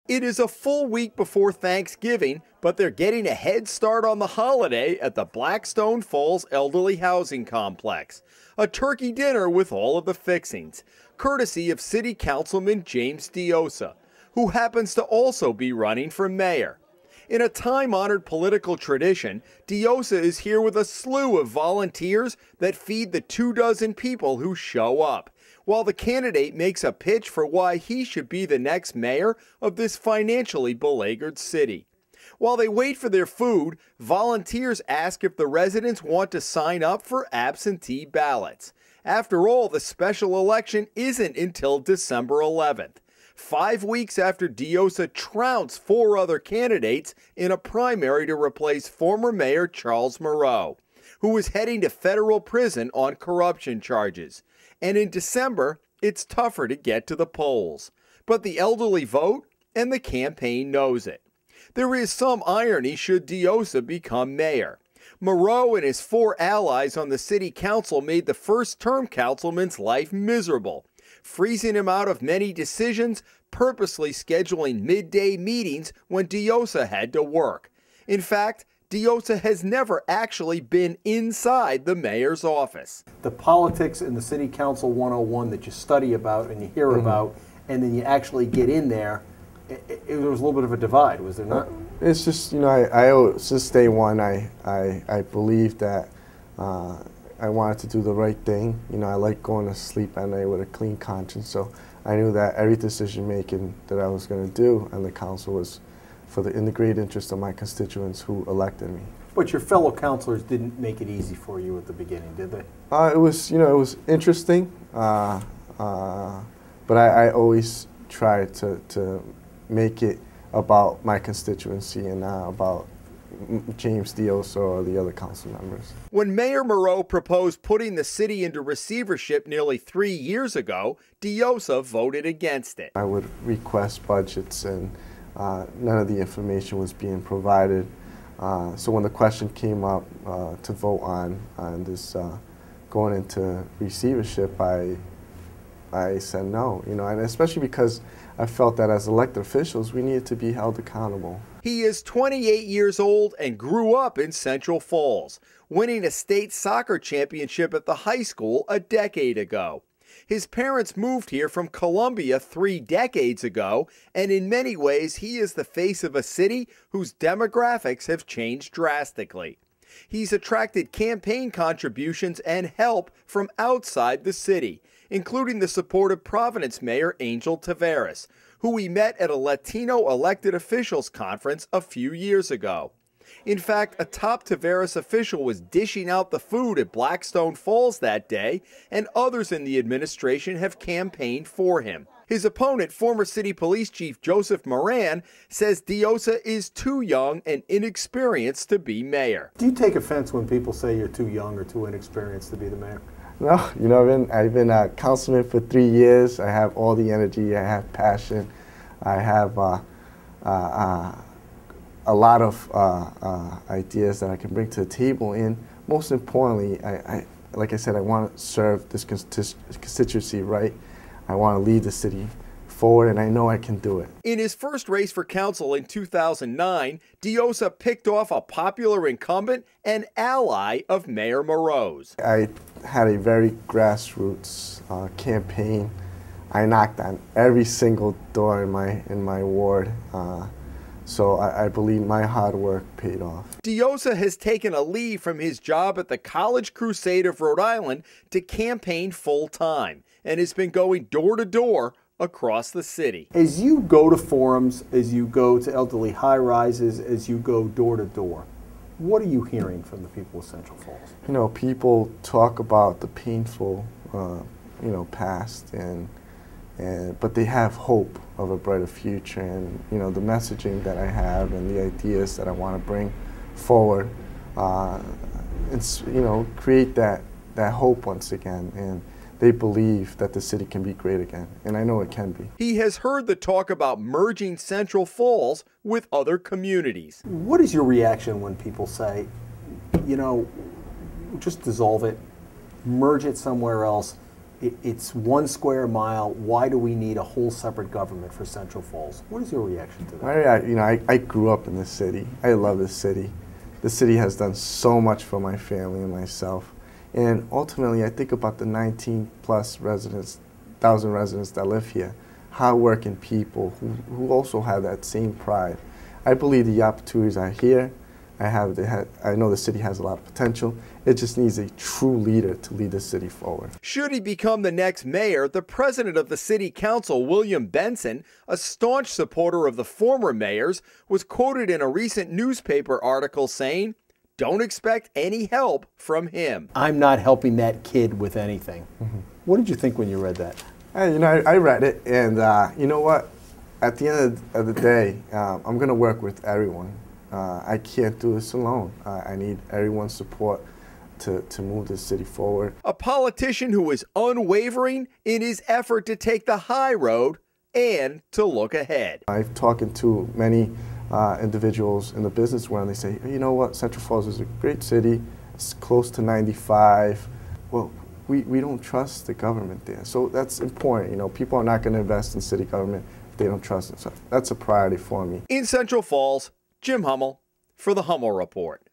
It is a full week before Thanksgiving, but they're getting a head start on the holiday at the Blackstone Falls Elderly Housing Complex. A turkey dinner with all of the fixings, courtesy of City Councilman James Diossa, who happens to also be running for mayor. In a time-honored political tradition, Diossa is here with a slew of volunteers that feed the 24 people who show up, while the candidate makes a pitch for why he should be the next mayor of this financially beleaguered city. While they wait for their food, volunteers ask if the residents want to sign up for absentee ballots. After all, the special election isn't until December 11th. 5 weeks after Diossa trounced 4 other candidates in a primary to replace former Mayor Charles Moreau, who was heading to federal prison on corruption charges. And in December, it's tougher to get to the polls. But the elderly vote, and the campaign knows it. There is some irony should Diossa become mayor. Moreau and his 4 allies on the city council made the first-term councilman's life miserable, freezing him out of many decisions, purposely scheduling midday meetings when Diossa had to work. In fact, Diossa has never actually been inside the mayor's office. The politics in the City Council 101 that you study about and you hear about, and then you actually get in there, there was a little bit of a divide, was there not? It's just, I since day one, I believed that I wanted to do the right thing. I like going to sleep at night with a clean conscience, so I knew that every decision making that I was going to do on the council was in the great interest of my constituents who elected me. But your fellow councilors didn't make it easy for you at the beginning, did they? It was interesting, but I always tried to make it about my constituency and not about James Diossa or the other council members. When Mayor Moreau proposed putting the city into receivership nearly 3 years ago, Diossa voted against it. I would request budgets and none of the information was being provided. So when the question came up to vote on this going into receivership, I said no, and especially because I felt that as elected officials, we needed to be held accountable. He is 28 years old and grew up in Central Falls, winning a state soccer championship at the high school a decade ago. His parents moved here from Columbia 3 decades ago, and in many ways he is the face of a city whose demographics have changed drastically. He's attracted campaign contributions and help from outside the city, including the support of Providence Mayor Angel Taveras, who we met at a Latino elected officials conference a few years ago. In fact, a top Taveras official was dishing out the food at Blackstone Falls that day, and others in the administration have campaigned for him. His opponent, former City Police Chief Joseph Moran, says Diossa is too young and inexperienced to be mayor. Do you take offense when people say you're too young or too inexperienced to be the mayor? No, I've been a councilman for 3 years. I have all the energy, I have passion, I have a lot of ideas that I can bring to the table, and most importantly, like I said, I want to serve this constituency right. I want to lead the city forward, and I know I can do it. In his first race for council in 2009, Diossa picked off a popular incumbent and ally of Mayor Moreau's. I had a very grassroots campaign. I knocked on every single door in my ward. So I believe my hard work paid off. Diossa has taken a leave from his job at the College Crusade of Rhode Island to campaign full-time and has been going door to door across the city. As you go to forums, as you go to elderly high-rises, as you go door to door, what are you hearing from the people of Central Falls? People talk about the painful, past, but they have hope of a brighter future, and the messaging that I have and the ideas that I want to bring forward, create that hope once again, and they believe that the city can be great again, and I know it can be. He has heard the talk about merging Central Falls with other communities. What is your reaction when people say, just dissolve it, merge it somewhere else, It's 1 square mile. Why do we need a whole separate government for Central Falls? What is your reaction to that? I grew up in this city. I love this city. The city has done so much for my family and myself. And ultimately, I think about the 19+ thousand residents that live here, hardworking people who also have that same pride. I believe the opportunities are here. I know the city has a lot of potential. It just needs a true leader to lead the city forward. Should he become the next mayor, the president of the city council, William Benson, a staunch supporter of the former mayors, was quoted in a recent newspaper article saying, "Don't expect any help from him." I'm not helping that kid with anything. What did you think when you read that? I read it, and you know what? At the end of the day, I'm going to work with everyone. I can't do this alone. I need everyone's support to move this city forward. A politician who is unwavering in his effort to take the high road and to look ahead. I've talked to many individuals in the business world, and they say, you know what, Central Falls is a great city. It's close to 95. Well, we don't trust the government there. So that's important. You know, people are not going to invest in city government if they don't trust it. So that's a priority for me. In Central Falls, Jim Hummel for the Hummel Report.